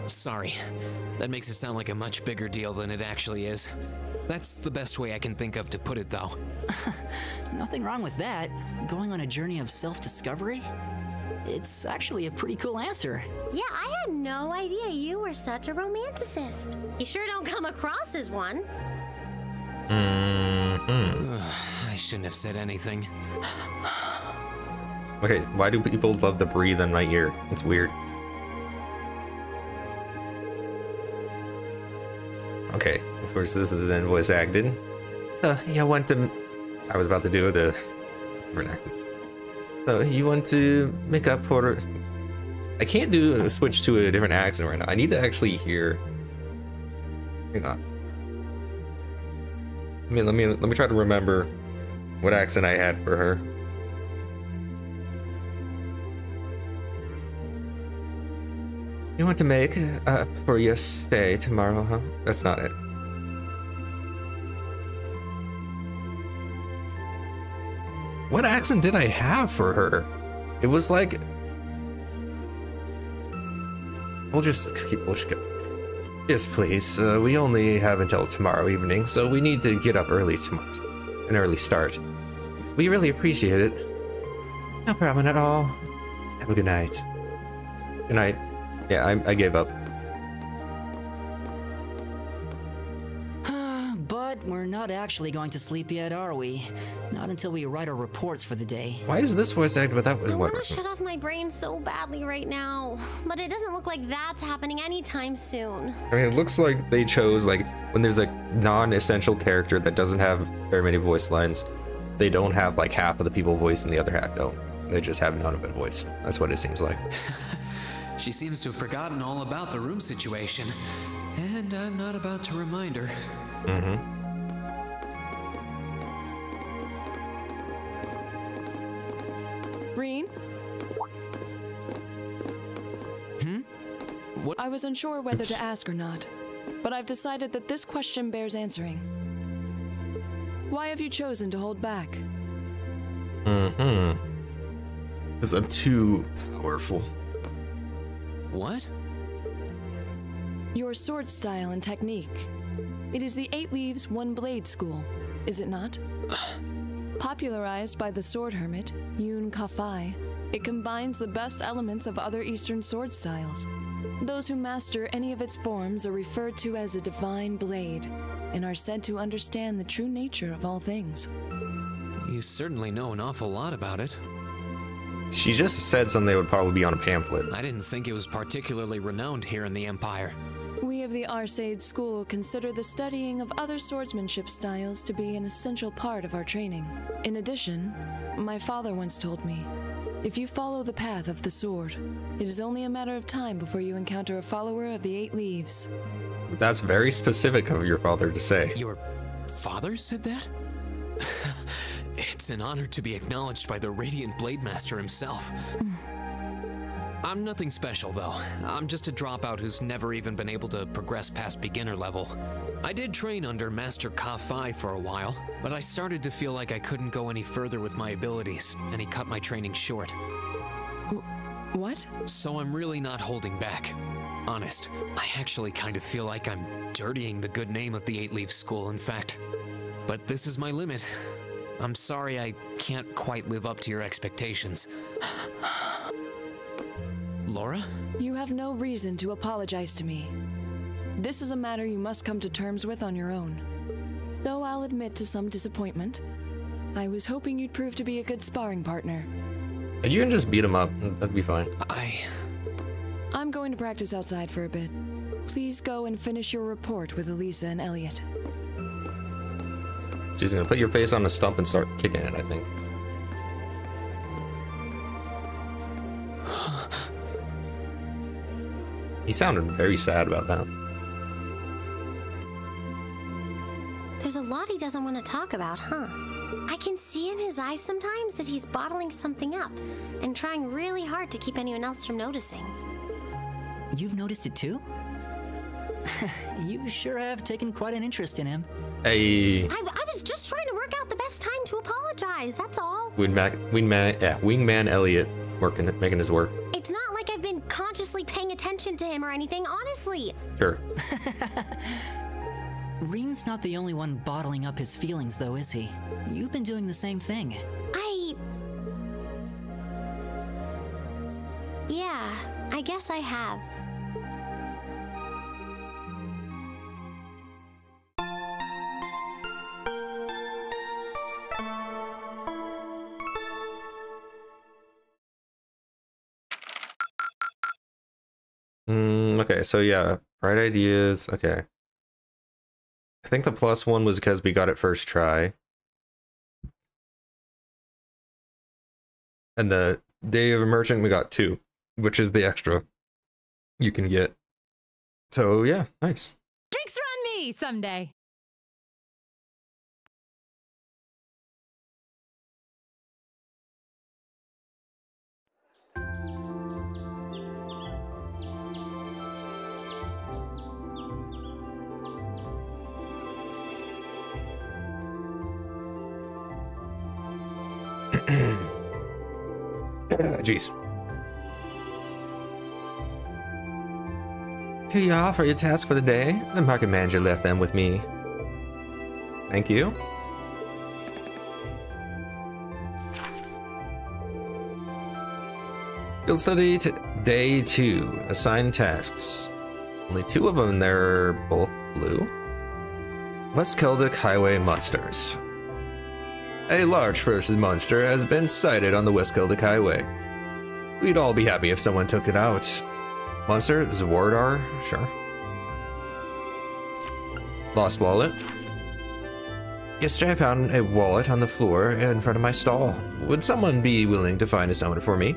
Sorry. That makes it sound like a much bigger deal than it actually is. That's the best way I can think of to put it, though. Nothing wrong with that. Going on a journey of self-discovery? It's actually a pretty cool answer. Yeah, I had no idea you were such a romanticist. You sure don't come across as one. I shouldn't have said anything. Okay, why do people love to breathe in my ear? It's weird. Okay, of course this is in voice acted. So you want to... I was about to do the different accent. So you want to make up for... I can't do a switch to a different accent right now. I need to actually hear... Hang on. Let me try to remember what accent I had for her. You want to make up for your stay tomorrow, huh? That's not it. What accent did I have for her? It was like... We'll just go. Yes, please. We only have until tomorrow evening, so we need to get up early tomorrow. An early start. We really appreciate it. No problem at all. Have a good night. Good night. Yeah, I gave up. But we're not actually going to sleep yet, are we? Not until we write our reports for the day. Why is this voice acted without I want what? to shut off my brain so badly right now, but it doesn't look like that's happening anytime soon. I mean, it looks like they chose, like, when there's a non-essential character that doesn't have very many voice lines, they don't have, like, half of the people voiced and the other half don't. They just have none of it voiced. That's what it seems like. She seems to have forgotten all about the room situation, and I'm not about to remind her. Reen? What? I was unsure whether to ask or not, but I've decided that this question bears answering. Why have you chosen to hold back? Because I'm too powerful. What? Your sword style and technique. It is the 8 Leaves, 1 Blade school, is it not? Popularized by the sword hermit, Yun Ka-Fai, it combines the best elements of other Eastern sword styles. Those who master any of its forms are referred to as a divine blade, and are said to understand the true nature of all things. You certainly know an awful lot about it. She just said something that would probably be on a pamphlet. I didn't think it was particularly renowned here in the Empire. We of the Arcade School consider the studying of other swordsmanship styles to be an essential part of our training. In addition, my father once told me, if you follow the path of the sword, it is only a matter of time before you encounter a follower of the 8 Leaves. That's very specific of your father to say. Your father said that? It's an honor to be acknowledged by the Radiant Blade Master himself. I'm nothing special, though. I'm just a dropout who's never even been able to progress past beginner level. I did train under Master Ka-Fai for a while, but I started to feel like I couldn't go any further with my abilities, and he cut my training short. What? So I'm really not holding back. Honest, I actually kind of feel like I'm dirtying the good name of the 8 Leaf School, in fact. But this is my limit. I'm sorry I can't quite live up to your expectations. Laura? You have no reason to apologize to me. This is a matter you must come to terms with on your own. Though I'll admit to some disappointment, I was hoping you'd prove to be a good sparring partner. You can just beat him up. That'd be fine. I'm going to practice outside for a bit. Please go and finish your report with Elisa and Elliot. She's gonna put your face on a stump and start kicking it, I think. He sounded very sad about that. There's a lot he doesn't want to talk about, huh? I can see in his eyes sometimes that he's bottling something up and trying really hard to keep anyone else from noticing. You've noticed it too? You sure have taken quite an interest in him. Hey. I was just trying to work out the best time to apologize, that's all. Wingman Elliot making his work. It's not like I've been consciously paying attention to him or anything, honestly. Sure. Ring's not the only one bottling up his feelings, though, is he? You've been doing the same thing. Yeah, I guess I have. Okay, so yeah, bright ideas. Okay. I think the +1 was because we got it first try. And the Day of Emergent, we got 2, which is the extra you can get. So yeah, nice. Drinks are on me someday. Jeez. Here you are for your task for the day. The market manager left them with me. Thank you. Field study day 2. Assigned tasks. Only 2 of them, they're both blue. West Celdic Highway monsters. A large first monster has been sighted on the West Celdic Highway. We'd all be happy if someone took it out. Monster, Zwardar, sure. Lost wallet. Yesterday I found a wallet on the floor in front of my stall. Would someone be willing to find a summoner for me?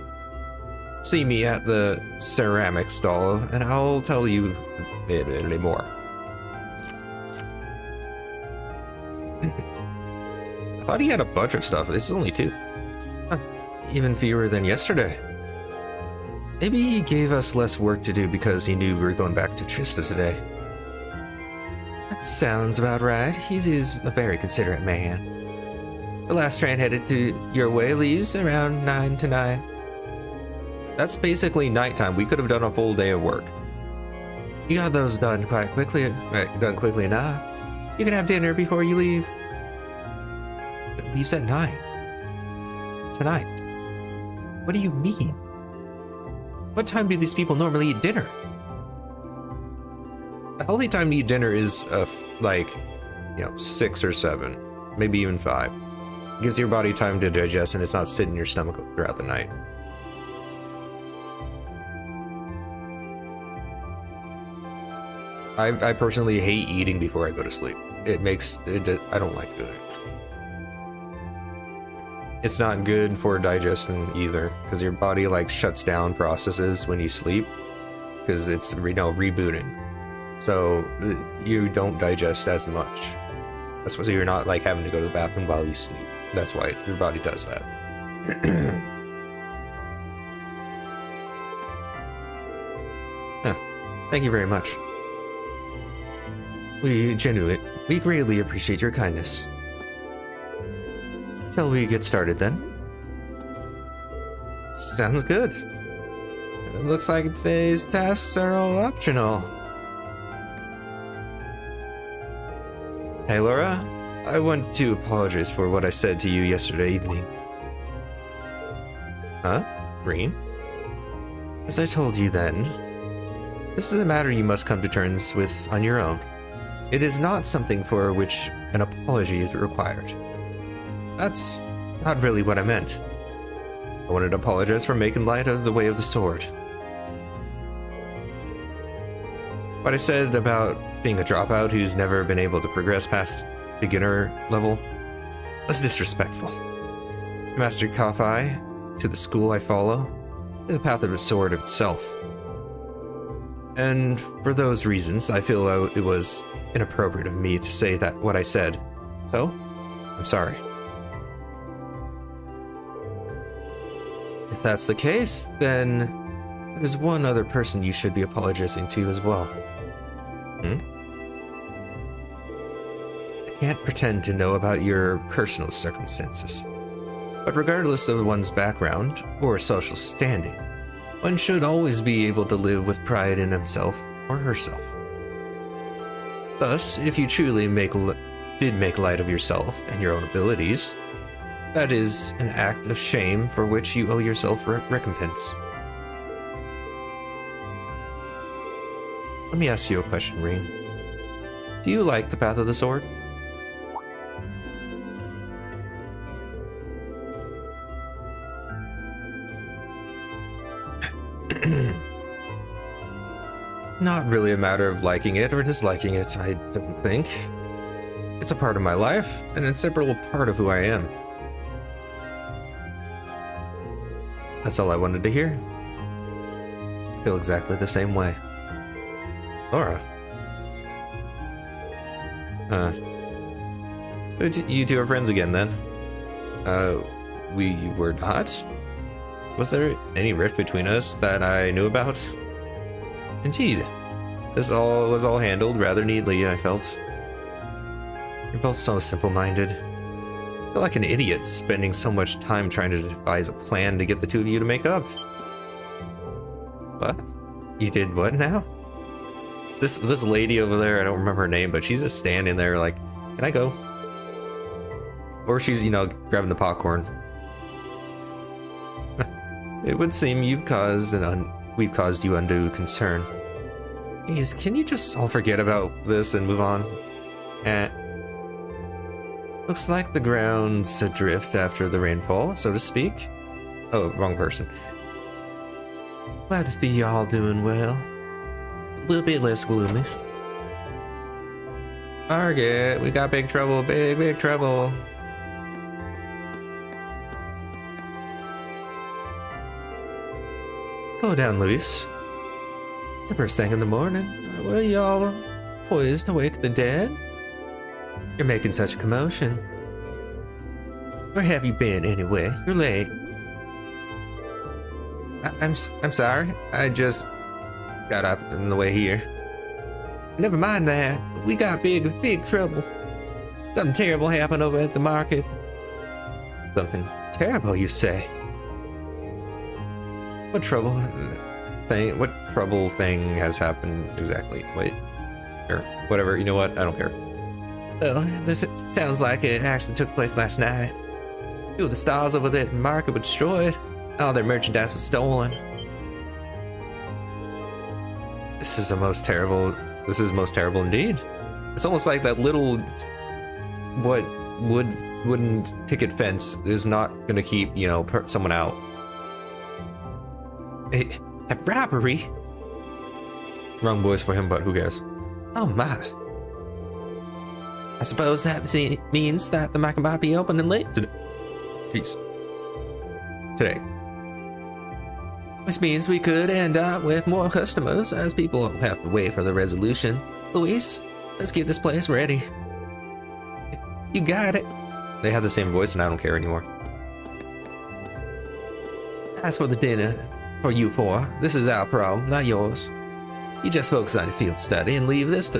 See me at the ceramic stall and I'll tell you a bit more. I thought he had a bunch of stuff. This is only 2. Huh, even fewer than yesterday. Maybe he gave us less work to do because he knew we were going back to Trista today. That sounds about right. He's a very considerate man. The last train headed to your way leaves around 9 tonight. That's basically nighttime. We could have done a full day of work. You got those done quite quickly, done quickly enough. You can have dinner before you leave. It leaves at 9. Tonight. What do you mean? What time do these people normally eat dinner? The healthy time to eat dinner is like, 6 or 7, maybe even 5. It gives your body time to digest and it's not sitting in your stomach throughout the night. I personally hate eating before I go to sleep. I don't like it. It's not good for digestion either, because your body like shuts down processes when you sleep, because it's rebooting. So you don't digest as much. That's why you're not like having to go to the bathroom while you sleep. That's why your body does that. Thank you very much. We greatly appreciate your kindness. Shall we get started then? Sounds good. It looks like today's tasks are all optional. Hey Laura, I want to apologize for what I said to you yesterday evening. Huh? Green? As I told you then, this is a matter you must come to terms with on your own. It is not something for which an apology is required. That's not really what I meant. I wanted to apologize for making light of the way of the sword. What I said about being a dropout who's never been able to progress past beginner level was disrespectful. Master Kafai, to the school I follow, to the path of the sword itself. And for those reasons, I feel it was inappropriate of me to say what I said. So, I'm sorry. If that's the case, then there's one other person you should be apologizing to as well. I can't pretend to know about your personal circumstances, but regardless of one's background or social standing, one should always be able to live with pride in himself or herself. Thus, if you truly did make light of yourself and your own abilities, that is an act of shame for which you owe yourself recompense. Let me ask you a question, Reen. Do you like the path of the sword? Not really a matter of liking it or disliking it, I don't think. It's a part of my life, an inseparable part of who I am. That's all I wanted to hear. I feel exactly the same way. Laura. You two are friends again then? We were not? Was there any rift between us that I knew about? Indeed. This was all handled rather neatly, I felt. You're both so simple-minded. I feel like an idiot spending so much time trying to devise a plan to get the two of you to make up. What? You did what now? This lady over there, I don't remember her name, but she's just standing there like, can I go? Or she's, grabbing the popcorn. It would seem we've caused you undue concern. Jeez, can you just all forget about this and move on? Looks like the ground's adrift after the rainfall, so to speak. Oh, wrong person. Glad to see y'all doing well. A little bit less gloomy. Target, we got big trouble, big trouble. Slow down, Luis. It's the first thing in the morning. Well, y'all poised to wake the dead? You're making such a commotion. Where have you been, anyway? You're late. I'm sorry. I just got up in the way here. Never mind that. We got big trouble. Something terrible happened over at the market. Something terrible, you say? What trouble thing has happened exactly? Wait. Or whatever, you know what? I don't care. Well, this sounds like an accident took place last night. Two of the stalls over there at the market were destroyed. All their merchandise was stolen. This is most terrible indeed. It's almost like that little wooden picket fence is not gonna keep, you know, someone out. A robbery? Wrong voice for him, but who cares? Oh my. I suppose that means that the market might be open and late today. Jeez. Today. Which means we could end up with more customers as people have to wait for the resolution. Luis, let's get this place ready. You got it. They have the same voice and I don't care anymore. As for the dinner, for you four, this is our problem, not yours. You just focus on your field study and leave this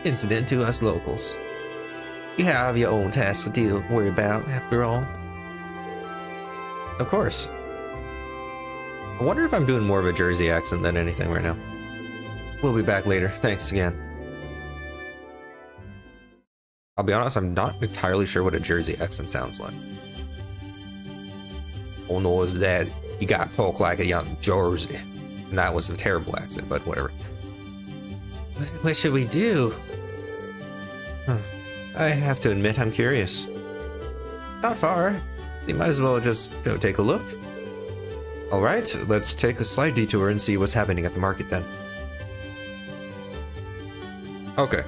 incident to us locals. You have your own tasks to worry about, after all. Of course. I wonder if I'm doing more of a Jersey accent than anything right now. We'll be back later. Thanks again. I'll be honest, I'm not entirely sure what a Jersey accent sounds like. All I know is that you gotta talk like a young Jersey. And that was a terrible accent, but whatever. What should we do? Huh. I have to admit, I'm curious. It's not far, so you might as well just go take a look. Alright, let's take a slight detour and see what's happening at the market then. Okay.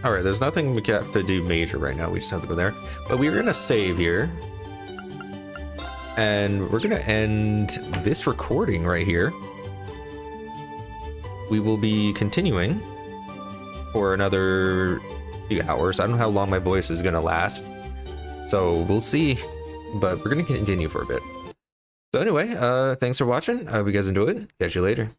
Alright, there's nothing we have to do major right now, we just have to go there. But we're gonna save here. And we're gonna end this recording right here. We will be continuing for another few hours. I don't know how long my voice is gonna last. So we'll see, but we're gonna continue for a bit. So anyway, thanks for watching. I hope you guys enjoyed. Catch you later.